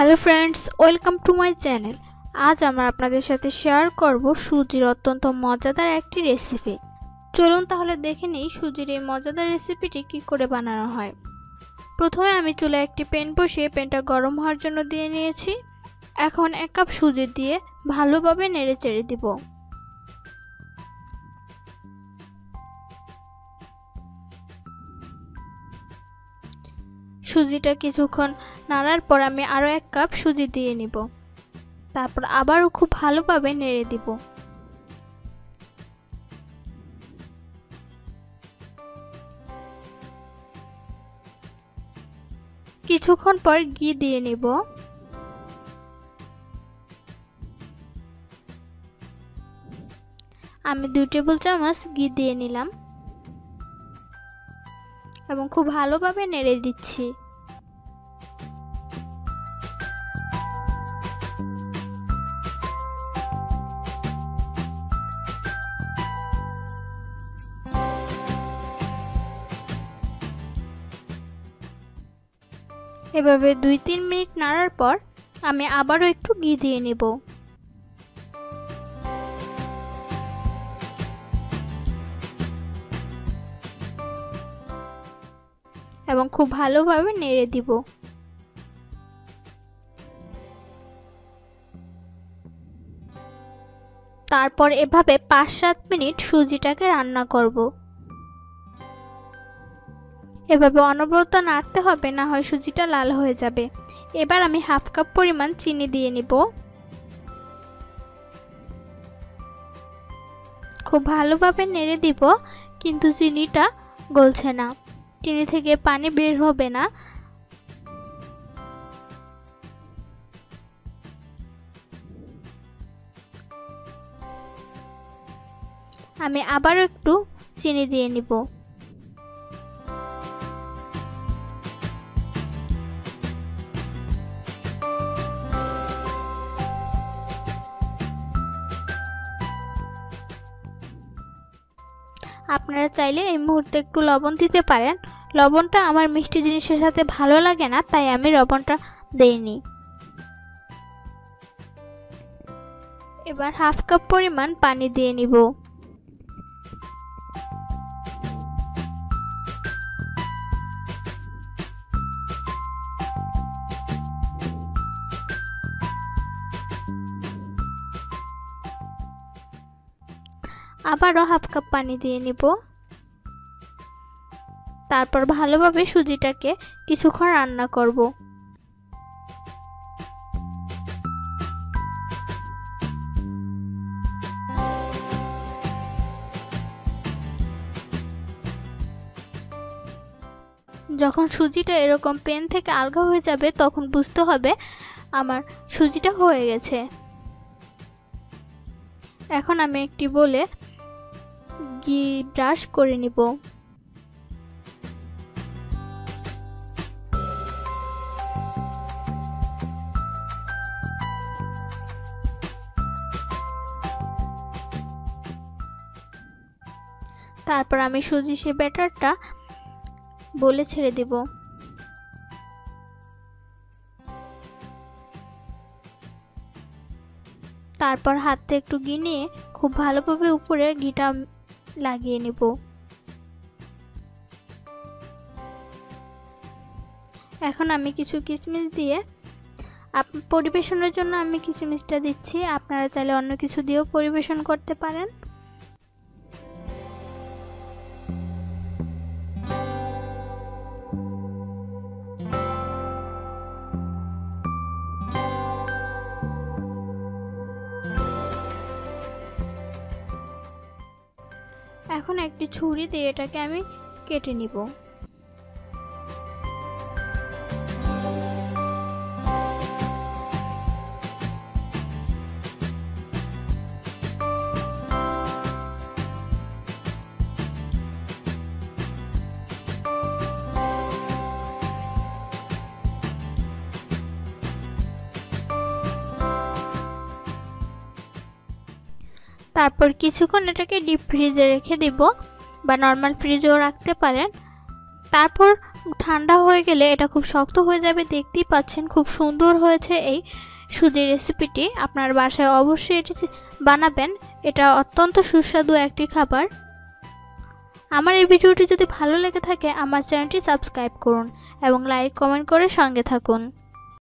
Hello friends, welcome to my channel. আজ আমরা আপনাদের সাথে শেয়ার করব সুজির অত্যন্ত মজাদার একটি রেসিপি। চলুন তাহলে দেখে নিই সুজির এই মজাদার রেসিপিটি কি করে বানানো হয়। প্রথমে আমি চুলায় একটি প্যান বসিয়ে প্যানটা গরম হওয়ার জন্য দিয়ে নিয়েছি। এখন 1 কাপ সুজি দিয়ে ভালোভাবে নেড়েচেড়ে দিব। সুজিটা কিছুক্ষণ নাড়ার পর আমি আরও 1 কাপ সুজি দিয়ে নিব। তারপর আবারও খুব ভালোভাবে নেড়ে দিব। কিছুক্ষণ পর ঘি দিয়ে নিব। আমি 2 টেবিল চামচ ঘি দিয়ে নিলাম এবং খুব ভালোভাবে নেড়ে দিচ্ছি। এভাবে 2-3 মিনিট নাড়ার পর আমি আবারও একটু ঘি দিয়ে নেব। এবং খুব ভালোভাবে নেড়ে দিব। তারপর এভাবে 5-7 মিনিট সুজিটাকে রান্না করব। এভাবে অনবরত নাড়তে হবে, না হয় সুজিটা লাল হয়ে যাবে। এবার আমি 1/2 কাপ পরিমাণ চিনি দিয়ে নিব। খুব ভালোভাবে নেড়ে দিব, কিন্তু চিনিটা গলছে না, চিনি থেকে পানি বের হবে না। আমি আবারও একটু চিনি দিয়ে নিব। আপনারা চাইলে এই মুহূর্তে একটু লবণ দিতে পারেন। লবণটা আমার মিষ্টি জিনিসের সাথে ভালো লাগে না, তাই আমি লবণটা দেইনি। এবার 1/2 কাপ পরিমাণ পানি দিয়ে নিব। আবারও 1/2 কাপ পানি দিয়ে নিব। তারপর ভালোভাবে সুজিটাকে কিছুক্ষণ রান্না করব। যখন সুজিটা এরকম প্যান থেকে আলগা হয়ে যাবে, তখন বুঝতে হবে আমার সুজিটা হয়ে গেছে। এখন আমি একটি বলে ঘি ব্রাশ করে নিব। তারপর আমি সুজি সে ব্যাটারটা বলে ছেড়ে দেব। তারপর হাতে একটু ঘি নিয়ে খুব ভালোভাবে উপরে ঘিটা লাগিয়ে নেব। এখন আমি কিছু কিশমিশ দিয়ে পরিবেশনের জন্য আমি কিশমিশটা দিচ্ছি। আপনারা চাইলে অন্য কিছু দিয়েও পরিবেশন করতে পারেন। এখন একটি ছুরি দিয়ে এটাকে আমি কেটে নিব। তারপর কিছুক্ষণ এটাকে ডিপ ফ্রিজে রেখে দিব, বা নর্মাল ফ্রিজেও রাখতে পারেন। তারপর ঠান্ডা হয়ে গেলে এটা খুব শক্ত হয়ে যাবে। দেখতেই পাচ্ছেন খুব সুন্দর হয়েছে এই সুজির রেসিপিটি। আপনার বাসায় অবশ্যই এটি বানাবেন, এটা অত্যন্ত সুস্বাদু একটি খাবার। আমার এই ভিডিওটি যদি ভালো লেগে থাকে আমার চ্যানেলটি সাবস্ক্রাইব করুন এবং লাইক কমেন্ট করে সঙ্গে থাকুন।